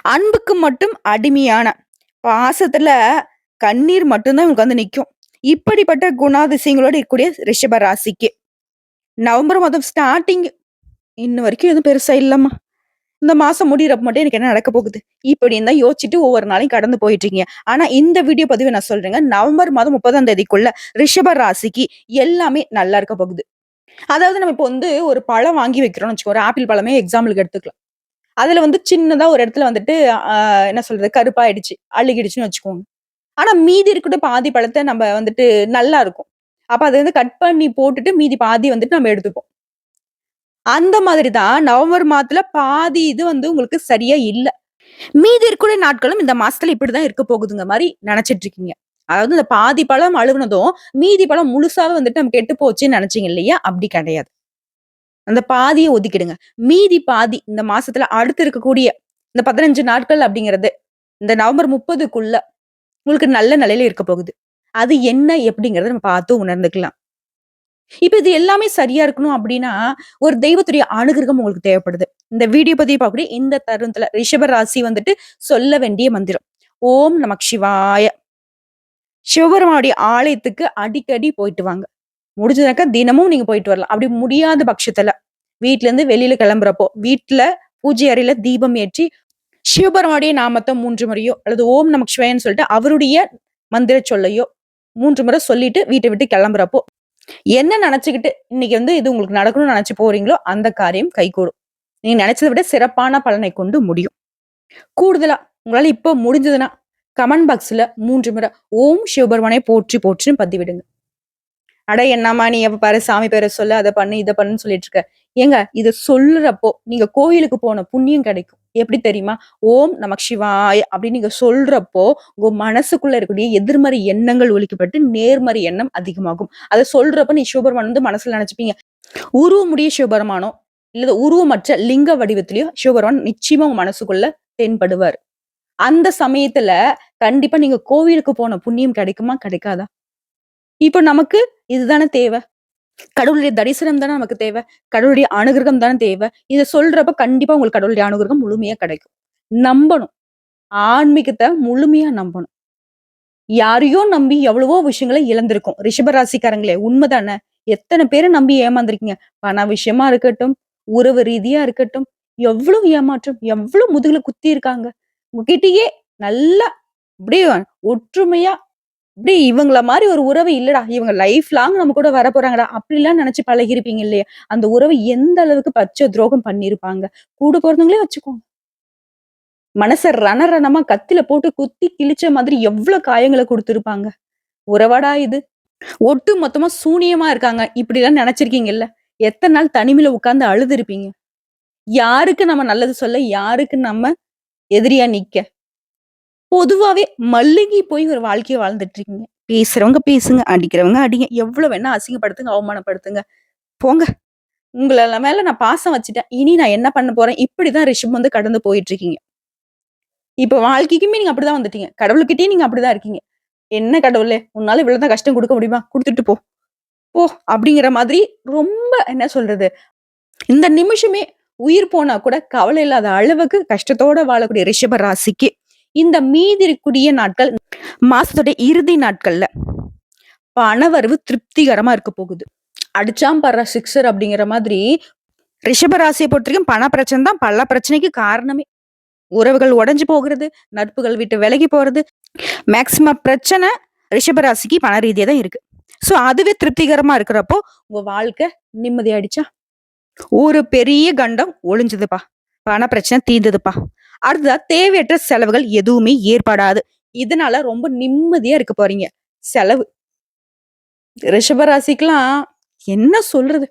அன்புக்கு மட்டும் அடிமையான, பாசத்துல கண்ணீர் மட்டும் தான் இவங்களுக்கு வந்து நிக்கும். இப்படிப்பட்ட குணாதிசயங்களோட இருக்கக்கூடிய ரிஷப ராசிக்கு, நவம்பர் மாதம் ஸ்டார்ட்டிங் இன்ன வரைக்கும் எதுவும் பெருசா இல்லம்மா. இந்த மாசம் முடியறப்ப மட்டும் எனக்கு என்ன நடக்க போகுது? இப்படின்னு தான் யோசிச்சுட்டு ஒவ்வொரு நாளையும் கடந்து போயிட்டுருக்கீங்க. ஆனா இந்த வீடியோ பதிவு நான் சொல்றேங்க. நவம்பர் மாதம் 30ஆம் தேதிக்குள்ள ரிஷப ராசிக்கு எல்லாமே நல்லா இருக்க போகுது. அதாவது நம்ம இப்போ வந்து ஒரு பழம் வாங்கி வைக்கிறோம்னு வச்சுக்கோ. ஒரு ஆப்பிள் பழமே எக்ஸாம்பிளுக்கு எடுத்துக்கலாம். அதுல வந்து சின்னதா ஒரு இடத்துல வந்துட்டு என்ன சொல்றது? கருப்பாயிடுச்சு, அழுகிடுச்சுன்னு வச்சுக்கோங்க. ஆனா மீதி இருக்கட்டும் பாதி பழத்த நம்ம வந்துட்டு நல்லா இருக்கும். அப்ப அத வந்து கட் பண்ணி போட்டுட்டு மீதி பாதி வந்துட்டு நம்ம எடுத்துப்போம். அந்த மாதிரி தான் நவம்பர் மாதத்துல பாதி இது வந்து உங்களுக்கு சரியா இல்ல. மீதி இருக்கக்கூடிய நாட்களும் இந்த மாசத்துல இப்படிதான் இருக்க போகுதுங்க மாரி நெனச்சிட்டு இருக்கீங்க. அதாவது இந்த பாதி பழம் அழுகுனதும், மீதி பழம் முழுசாவே வந்துட்டு நமக்கு கெட்டு போச்சுன்னு நெனச்சீங்க இல்லையா? அப்படி கிடையாது. அந்த பாதிய ஒதுக்கிடுங்க. மீதி பாதி இந்த மாசத்துல அடுத்து இருக்கக்கூடிய இந்த 15 நாட்கள் அப்படிங்கிறது, இந்த நவம்பர் 30க்குள்ள உங்களுக்கு நல்ல நிலையில இருக்க போகுது. அது என்ன எப்படிங்கிறத நம்ம பார்த்து உணர்ந்துக்கலாம். இப்ப இது எல்லாமே சரியா இருக்கணும் அப்படின்னா, ஒரு தெய்வத்துடைய அனுகிரகம் உங்களுக்கு தேவைப்படுது. இந்த வீடியோ பதிவு பார்க்கக்கூடிய இந்த தருணத்துல ரிஷப ராசி வந்துட்டு சொல்ல வேண்டிய மந்திரம். ஓம் நமக் சிவாய. சிவபெருமானுடைய ஆலயத்துக்கு அடிக்கடி போயிட்டு வாங்க. முடிஞ்சதுனாக்கா தினமும் நீங்க போயிட்டு வரலாம். அப்படி முடியாத பட்சத்துல, வீட்ல இருந்து வெளியில கிளம்புறப்போ, வீட்ல பூஜை அறையில தீபம் ஏற்றி, சிவபெருமானுடைய நாமத்த 3 முறையோ, அல்லது ஓம் நமக் சிவாயன்னு சொல்லிட்டு அவருடைய மந்திர சொல்லையோ 3 முறை சொல்லிட்டு வீட்ட விட்டு கிளம்புறப்போ, என்ன நெனச்சுக்கிட்டு இன்னைக்கு வந்து இது உங்களுக்கு நடக்கணும்னு நெனச்சு போறீங்களோ, அந்த காரியம் கைகூடும். நீங்க நெனச்சத விட சிறப்பான பலனை கொண்டு முடியும். கூடுதலா உங்களால இப்ப முடிஞ்சதுன்னா, கமெண்ட் பாக்ஸ்ல 3 முறை ஓம் சிவபெருமானே போற்றி போற்றின்னு பதிவிடுங்க. அட என்னம்மா நீ எப்ப பாரு சாமி பேர சொல்லு, அத பண்ணு, இத பண்ணுன்னு சொல்லிட்டு இருக்க. ஏங்க இத சொல்றப்போ, நீங்க கோயிலுக்கு போன புண்ணியம் கிடைக்கும். எப்படி தெரியுமா? ஓம் நமக் சிவாய அப்படின்னு நீங்க சொல்றப்போ, உங்க மனசுக்குள்ள இருக்கக்கூடிய எதிர்மறை எண்ணங்கள் ஒழிக்கப்பட்டு, நேர்மறை எண்ணம் அதிகமாகும். அத சொல்றப்ப நீ சிவபெருமான் வந்து மனசுல நெனச்சுப்பீங்க. உருவமுடைய சிவபெருமானோ, இல்ல உருவமற்ற லிங்க வடிவத்திலயோ சிவபெருமான் நிச்சயமா உங்க மனசுக்குள்ள தென்படுவார். அந்த சமயத்துல கண்டிப்பா நீங்க கோவிலுக்கு போன புண்ணியம் கிடைக்குமா? கிடைக்காதா? இப்ப நமக்கு இதுதானே தேவ. கடவுளுடைய தரிசனம் தானே நமக்கு தேவ. கடவுளுடைய அனுகிரகம் தானே தேவ. இத சொல்றப்ப கண்டிப்பா உங்களுக்கு கடவுளுடைய அனுகிரகம் முழுமையா கிடைக்கும். நம்பணும். ஆன்மீகத்த முழுமையா நம்பணும். யாரையோ நம்பி எவ்வளவோ விஷயங்கள இழந்திருக்கோம். ரிஷப ராசிக்காரங்களே உண்மதானே? எத்தன பேர நம்பி ஏமாந்துருக்கீங்க. பண விஷயமா இருக்கட்டும், உறவு ரீதியா இருக்கட்டும், எவ்வளவு ஏமாற்றம், எவ்வளவு முதுகுல குத்தி இருக்காங்க. உங்ககிட்டயே நல்லா அப்படியே ஒற்றுமையா அப்படியே இவங்கள மாரி ஒரு உறவு இல்லடா. இவங்க லைஃப் லாங் நம்ம கூட வரப்போறாங்கடா. அப்படிலாம் நெனச்சு பழகியிருப்பீங்க இல்லையா? அந்த உறவு எந்த அளவுக்கு பச்ச துரோகம் பண்ணியிருப்பாங்க. கூட பொறந்தவங்களே வச்சுக்கோங்க. மனச ரணரணமா கத்தில போட்டு குத்தி கிழிச்ச மாதிரி எவ்ளோ காயங்கள குடுத்திருப்பாங்க. உறவாடா இது? ஒட்டு மொத்தமா சூனியமா இருக்காங்க. இப்படிலாம் நெனச்சிருக்கீங்கல்ல? எத்தன நாள் தனிமையில உட்கார்ந்து அழுதுருப்பீங்க? யாருக்கு நம்ம நல்லது சொல்ல? யாருக்கு நம்ம எதிரியா நிக்க? பொதுவாவே மழுங்கி போய் ஒரு வாழ்க்கைய வாழ்ந்துட்டு இருக்கீங்க. பேசுறவங்க பேசுங்க, அடிக்கிறவங்க அடிங்க. எவ்வளோ வேணா அசிங்கப்படுத்துங்க, அவமானப்படுத்துங்க. போங்க. உங்கள மேல நான் பாசம் வச்சுட்டேன். இனி நான் என்ன பண்ண போறேன்? இப்படிதான் ரிஷப் வந்து கடந்து போயிட்டு இருக்கீங்க. இப்ப வாழ்க்கைக்குமே நீங்க அப்படிதான் வந்துட்டீங்க. கடவுள்கிட்டயும் நீங்க அப்படிதான் இருக்கீங்க. "என்ன கடவுளே! உன்னால இவ்வளவுதான் கஷ்டம் குடுக்க முடியுமா? குடுத்துட்டு போ. போ." அப்படிங்கிற மாதிரி ரொம்ப என்ன சொல்றது? இந்த நிமிஷமே உயிர் போனா கூட கவலை இல்லாத அளவுக்கு கஷ்டத்தோட வாழக்கூடிய ரிஷப ராசிக்கு, இந்த மீதி இருக்கக்கூடிய நாட்கள் மாசத்தோட இறுதி நாட்கள்ல பணவரவு திருப்திகரமா இருக்க போகுது. அடிச்சாம் பாருடா சிக்ஸர் அப்படிங்கிற மாதிரி ரிஷப ராசிய பொறுத்தவரைக்கும் பண பிரச்சனை தான் பல பிரச்சனைக்கு காரணமே. உறவுகள் உடைஞ்சு போகிறது, நட்புகள் விட்டு விலகி போறது, மேக்ஸிமம் பிரச்சனை ரிஷப ராசிக்கு பண ரீதியா தான் இருக்கு. சோ அதுவே திருப்திகரமா இருக்கிறப்போ உங்க வாழ்க்கை நிம்மதியாயிடுச்சா? ஒரு பெரிய கண்டம் ஒளிஞ்சதுப்பா. பண பிரச்சனை தீர்ந்ததுப்பா. அடுத்ததா தேவையற்ற செலவுகள் எதுவுமே ஏற்படாது. இதனால ரொம்ப நிம்மதியா இருக்க போறீங்க. செலவு ரிஷபராசிக்கலாம் என்ன சொல்றது?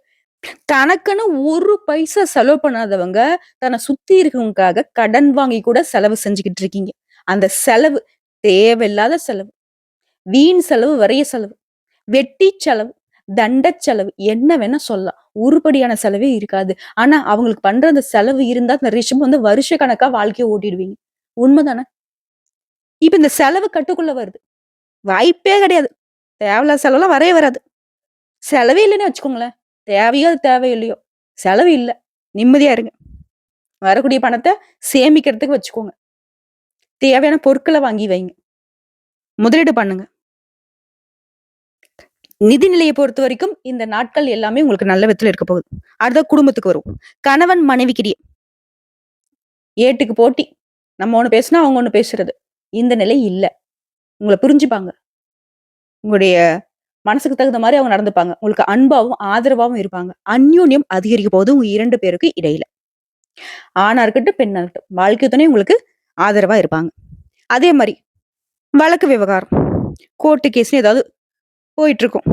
தனக்குன்னு ஒரு பைசா செலவு பண்ணாதவங்க, தன்னை சுத்தி இருக்கவங்களுக்காக கடன் வாங்கி கூட செலவு செஞ்சுகிட்டு இருக்கீங்க. அந்த செலவு தேவையில்லாத செலவு, வீண் செலவு, விரைய செலவு, வெட்டி செலவு, தண்ட செலவு என்ன வேணா சொல்லலாம். உருப்படியான செலவே இருக்காது. ஆனா அவங்களுக்கு பண்ற அந்த செலவு இருந்தா அந்த ரிஷபம் வந்து வருஷ கணக்கா வாழ்க்கைய ஓட்டிடுவீங்க. உண்மைதானே? இப்ப இந்த செலவு கட்டுக்குள்ள வருது. வாய்ப்பே கிடையாது. தேவையில்லாத செலவுலாம் வரவே வராது. செலவே இல்லன்னு வச்சுக்கோங்களேன். தேவையோ, அது தேவையில்லையோ, செலவு இல்ல. நிம்மதியா இருங்க. வரக்கூடிய பணத்த சேமிக்கிறதுக்கு வச்சுக்கோங்க. தேவையான பொருட்கள வாங்கி வைங்க. முதலீடு பண்ணுங்க. நிதி நிலைய பொறுத்தவரைக்கும் இந்த நாட்கள் எல்லாமே உங்களுக்கு நல்ல விதத்துல இருக்க போகுது. அடுத்த குடும்பத்துக்கு வருவோம். கணவன் மனைவிக்கிடையே ஏட்டுக்கு போட்டி. நம்ம ஒண்ணு பேசினா அவங்க ஒண்ணு பேசுறது. இந்த நிலை இல்ல. உங்கள புரிஞ்சுப்பாங்க. உங்களுடைய மனசுக்கு தகுந்த மாரி அவங்க நடந்துப்பாங்க. உங்களுக்கு அன்பாவும், ஆதரவாவும் இருப்பாங்க. அந்யோன்யம் அதிகரிக்க போகுது உங்க 2 பேருக்கு இடையில. ஆணா இருக்கட்டும், பெண்ணா இருக்கட்டும். வாழ்க்கை துணை உங்களுக்கு ஆதரவா இருப்பாங்க. அதே மாரி வழக்கு விவகாரம். கோர்ட்டு கேஸ்ன்னு ஏதாவது போயிட்டு இருக்கும்.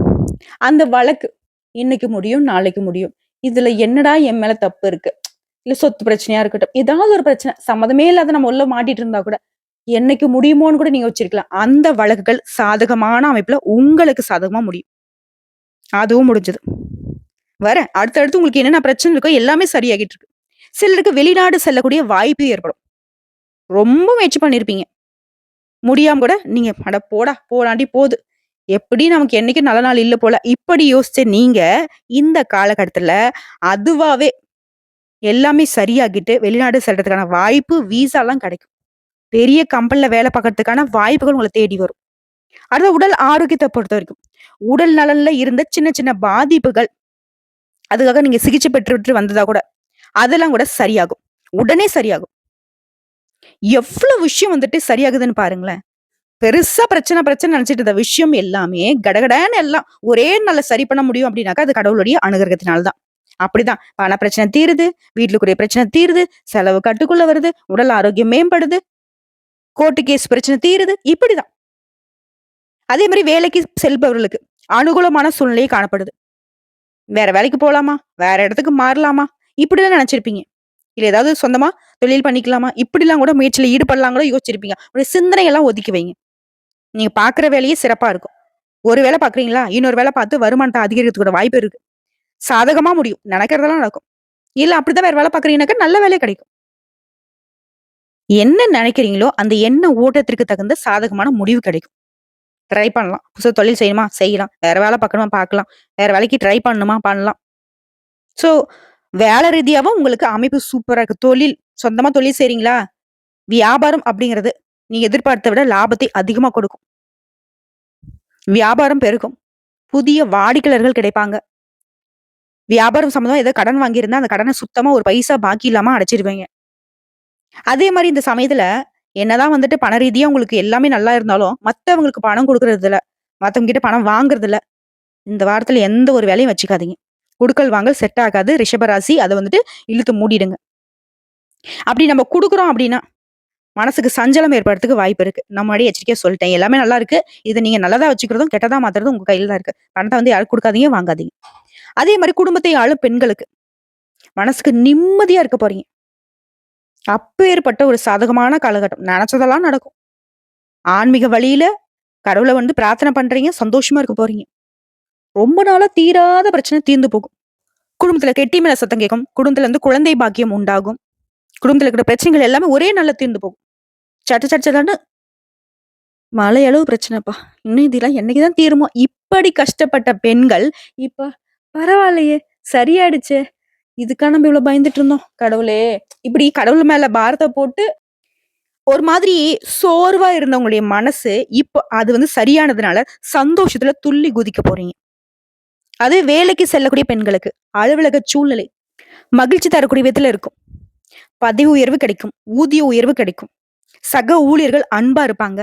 அந்த வழக்கு இன்னைக்கு முடியும், நாளைக்கு முடியும். இதுல என்னடா என் மேல தப்பு இருக்கு? இல்ல சொத்து பிரச்சனையா இருக்கட்டும். ஏதாவது ஒரு பிரச்சனை சம்மதமே இல்லாத நம்ம உள்ள மாட்டிட்டு இருந்தா கூட, என்னைக்கு முடியுமோன்னு கூட நீங்க வச்சிருக்கலாம். அந்த வழக்குகள் சாதகமான அமைப்புல உங்களுக்கு சாதகமா முடியும். அதுவும் முடிஞ்சது. வரேன். அடுத்தடுத்து உங்களுக்கு என்னென்ன பிரச்சனை இருக்கோ எல்லாமே சரியாகிட்டு இருக்கு. சிலருக்கு வெளிநாடு செல்லக்கூடிய வாய்ப்பு ஏற்படும். ரொம்ப முயற்சி பண்ணியிருப்பீங்க. முடியாம கூட நீங்க அட போடா, போடாண்டி போது. எப்படி நமக்கு என்னைக்கும் நல்ல நாள் இல்ல போல. இப்படி யோசிச்ச நீங்க இந்த காலகட்டத்துல அதுவாவே எல்லாமே சரியாகிட்டு வெளிநாடு செல்றதுக்கான வாய்ப்பு, விசாலாம் கிடைக்கும். பெரிய கம்பெனில வேலை பார்க்கறதுக்கான வாய்ப்புகள் உங்கள தேடி வரும். அடுத்து உடல் ஆரோக்கியத்த பொறுத்தவரைக்கும், உடல் நலன்ல இருந்த சின்ன சின்ன பாதிப்புகள், அதுக்காக நீங்க சிகிச்சை பெற்றுட்டு வந்ததா கூட, அதெல்லாம் கூட சரியாகும். உடனே சரியாகும். எவ்வளவு விஷயம் வந்துட்டு சரியாகுதுன்னு பாருங்களேன். பெருசா பிரச்சனை பிரச்சனை நினைச்சிட்டு இருந்த விஷயம் எல்லாமே கடகடன்னு எல்லாம் ஒரே நாள்ல சரி பண்ண முடியும் அப்படின்னாக்கா, அது கடவுளுடைய அனுகிரகத்தினால தான். அப்படிதான் பண பிரச்சனை தீருது, வீட்டுக்குரிய பிரச்சனை தீருது, செலவு கட்டுக்குள்ள வருது, உடல் ஆரோக்கியம் மேம்படுது, கோர்ட்டு கேஸ் பிரச்சனை தீருது. இப்படிதான். அதே மாரி வேலைக்கு செல்பவர்களுக்கு அனுகூலமான சூழ்நிலை காணப்படுது. வேற வேலைக்கு போலாமா? வேற இடத்துக்கு மாறலாமா? இப்படிலாம் நினைச்சிருப்பீங்க. இல்ல ஏதாவது சொந்தமா தொழில் பண்ணிக்கலாமா? இப்படிலாம் கூட முயற்சியில ஈடுபடலாம் கூட யோசிச்சிருப்பீங்க. உங்களுடைய சிந்தனை எல்லாம் ஒதுக்கி வைங்க. நீங்க பார்க்குற வேலையே சிறப்பா இருக்கும். ஒரு வேலை பார்க்குறீங்களா? இன்னொரு வேலை பார்த்து வருமானத்த அதிகரிக்கிறதுக்கு வாய்ப்பு இருக்கு. சாதகமா முடியும். நினைக்கிறதெல்லாம் நடக்கும். இல்ல அப்படிதான் வேற வேலை பார்க்குறீங்கன்னாக்கா நல்ல வேலை கிடைக்கும். என்ன நினைக்கிறீங்களோ, அந்த எண்ண ஓட்டத்திற்கு தகுந்த சாதகமான முடிவு கிடைக்கும். ட்ரை பண்ணலாம். புதுசா தொழில் செய்யணுமா? செய்யலாம். வேற வேலை பார்க்கணுமா? பார்க்கலாம். வேற வேலைக்கு ட்ரை பண்ணணுமா? பண்ணலாம். ஸோ வேலை ரீதியாவும் உங்களுக்கு அமைப்பு சூப்பரா இருக்கு. தொழில் சொந்தமா தொழில் செய்றீங்களா? வியாபாரம் அப்படிங்கிறது நீங்க எதிர்பார்த்த விட லாபத்தை அதிகமா கொடுக்கும். வியாபாரம் பெருகும். புதிய வாடிக்கையாளர்கள் கிடைப்பாங்க. வியாபாரம் சம்மந்தமா ஏதோ கடன் வாங்கியிருந்தா, அந்த கடன சுத்தமா ஒரு பைசா பாக்கி இல்லாம அடைச்சிருவீங்க. அதே மாரி இந்த சமயத்துல, என்னதான் வந்துட்டு பண ரீதியா உங்களுக்கு எல்லாமே நல்லா இருந்தாலும், மத்தவங்களுக்கு பணம் குடுக்குறதில்ல. மத்தவங்க கிட்ட பணம் வாங்குறதில்ல. இந்த வாரத்துல எந்த ஒரு வேலையும் வச்சுக்காதீங்க. குடுக்கல் வாங்கல் செட் ஆகாது. ரிஷபராசி அத வந்துட்டு இழுத்து மூடிடுங்க. அப்படி நம்ம குடுக்குறோம் அப்படின்னா, மனசுக்கு சஞ்சலம் ஏற்படுறதுக்கு வாய்ப்பு இருக்கு. நான் முன்னாடியே எச்சரிக்கையா சொல்லிட்டேன். எல்லாமே நல்லா இருக்கு. இத நீங்க நல்லதா வச்சுக்கிறதும், கெட்டதா மாத்துறதும் உங்க கையில தான் இருக்கு. பணத்த வந்து யாருக்கும் குடுக்காதீங்க, வாங்காதீங்க. அதே மாரி குடும்பத்தை ஆளும் பெண்களுக்கு, மனசுக்கு நிம்மதியா இருக்க போறீங்க. அப்பேற்பட்ட ஒரு சாதகமான காலகட்டம். நெனச்சதெல்லாம் நடக்கும். ஆன்மீக வழியில கடவுள வந்து பிரார்த்தனை பண்றீங்க. சந்தோஷமா இருக்க போறீங்க. ரொம்ப நாளா தீராத பிரச்சனை தீர்ந்து போகும். குடும்பத்துல கெட்டி மேல சத்தம் கேட்கும். குடும்பத்துல இருந்து குழந்தை பாக்கியம் உண்டாகும். குடும்பத்துல இருக்கிற பிரச்சனைகள் எல்லாமே ஒரே நாள்ல தீர்ந்து போகும். சட்ட சட்ட சட்டன்னு மலை அளவு பிரச்சனைப்பா. இன்னும் இதெல்லாம் என்னைக்குதான் தீருமோ? இப்படி கஷ்டப்பட்ட பெண்கள், இப்ப பரவாயில்லையே! சரியாயிடுச்சே! இதுக்கா நம்ம இவ்வளவு பயந்துட்டு இருந்தோம். கடவுளே! இப்படி கடவுள் மேல பாரத்த போட்டு ஒரு மாதிரி சோர்வா இருந்தவங்களுடைய மனசு, இப்போ அது வந்து சரியானதுனால சந்தோஷத்துல துள்ளி குதிக்க போறீங்க. அதே வேலைக்கு செல்லக்கூடிய பெண்களுக்கு, அலுவலக சூழ்நிலை மகிழ்ச்சி தரக்கூடிய விதத்துல இருக்கும். பதவி உயர்வு கிடைக்கும். ஊதிய உயர்வு கிடைக்கும். சக ஊழியர்கள் அன்பா இருப்பாங்க.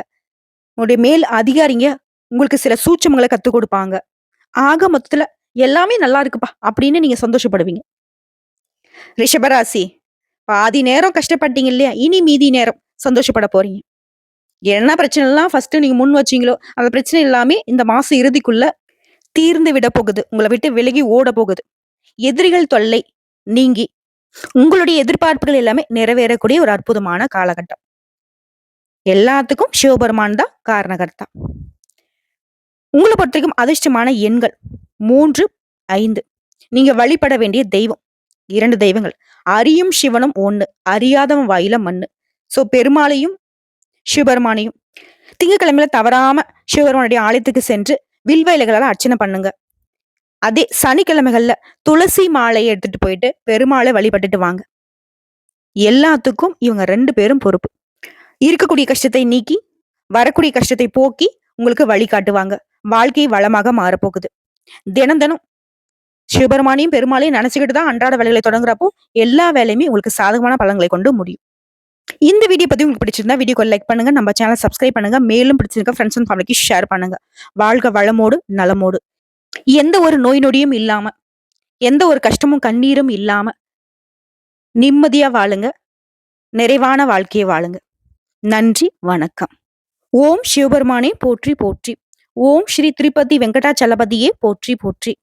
உங்களுடைய மேல் அதிகாரிங்க உங்களுக்கு சில சூட்சமங்கள கத்துக் குடுப்பாங்க. ஆக மொத்தத்துல எல்லாமே நல்லா இருக்குப்பா! அப்படின்னு நீங்க சந்தோஷப்படுவீங்க. ரிஷபராசி, பாதி நேரம் கஷ்டப்பட்டீங்க இல்லையா? இனி மீதி நேரம் சந்தோஷப்பட போறீங்க. என்ன பிரச்சனைலாம் ஃபர்ஸ்ட்டு நீங்க முன் வச்சீங்களோ, அந்த பிரச்சனை எல்லாமே இந்த மாச இறுதிக்குள்ள தீர்ந்து விட போகுது. உங்கள விட்டு விலகி ஓட போகுது. எதிரிகள் தொல்லை நீங்கி, உங்களுடைய எதிர்பார்ப்புகள் எல்லாமே நிறைவேறக்கூடிய ஒரு அற்புதமான காலகட்டம். எல்லாத்துக்கும் சிவபெருமான் தான் காரணகர்த்தா. உங்கள பொறுத்தவரைக்கும் அதிர்ஷ்டமான எண்கள் 3, 5. நீங்க வழிபட வேண்டிய தெய்வம் 2 தெய்வங்கள். அரியும் சிவனும் 1. அறியாதவன் வாயில மண்ணு. சோ பெருமாளையும், சிவபெருமானையும் திங்கட்கிழமையில தவறாம சிவபெருமானுடைய ஆலயத்துக்கு சென்று வில்வ இலைகளால அர்ச்சனை பண்ணுங்க. அதே சனிக்கிழமைகள்ல துளசி மாலையை எடுத்துட்டு போயிட்டு பெருமாளை வழிபட்டுட்டு வாங்க. எல்லாத்துக்கும் இவங்க 2 பேரும் பொறுப்பு. இருக்கக்கூடிய கஷ்டத்தை நீக்கி, வரக்கூடிய கஷ்டத்தை போக்கி உங்களுக்கு வழிகாட்டுவாங்க. வாழ்க்கை வளமாக மாறப்போகுது. தினம் தினம் சிவபெருமானையும், பெருமாளையும் நினைச்சுக்கிட்டு தான் அன்றாட வேலைகளை தொடங்குறப்போ, எல்லா வேலையுமே உங்களுக்கு சாதகமான பலன்களை கொண்டு முடியும். இந்த வீடியோ பத்தி உங்களுக்கு பிடிச்சிருந்தா வீடியோக்கு லைக் பண்ணுங்க. நம்ம சேனல் சப்ஸ்கிரைப் பண்ணுங்க. மேலும் பிடிச்சிருக்க ஃப்ரெண்ட்ஸ் அண்ட் ஃபேமிலிக்கு ஷேர் பண்ணுங்க. வாழ்க வளமோடு, நலமோடு. எந்த ஒரு நோய் நொடியும் இல்லாம, எந்த ஒரு கஷ்டமும் கண்ணீரும் இல்லாம, நிம்மதியா வாழுங்க. நிறைவான வாழ்க்கையை வாழுங்க. நன்றி, வணக்கம். ஓம் சிவபெருமானே போற்றி போற்றி. ஓம் ஸ்ரீ திருப்பதி வெங்கடாச்சலபதியே போற்றி போற்றி.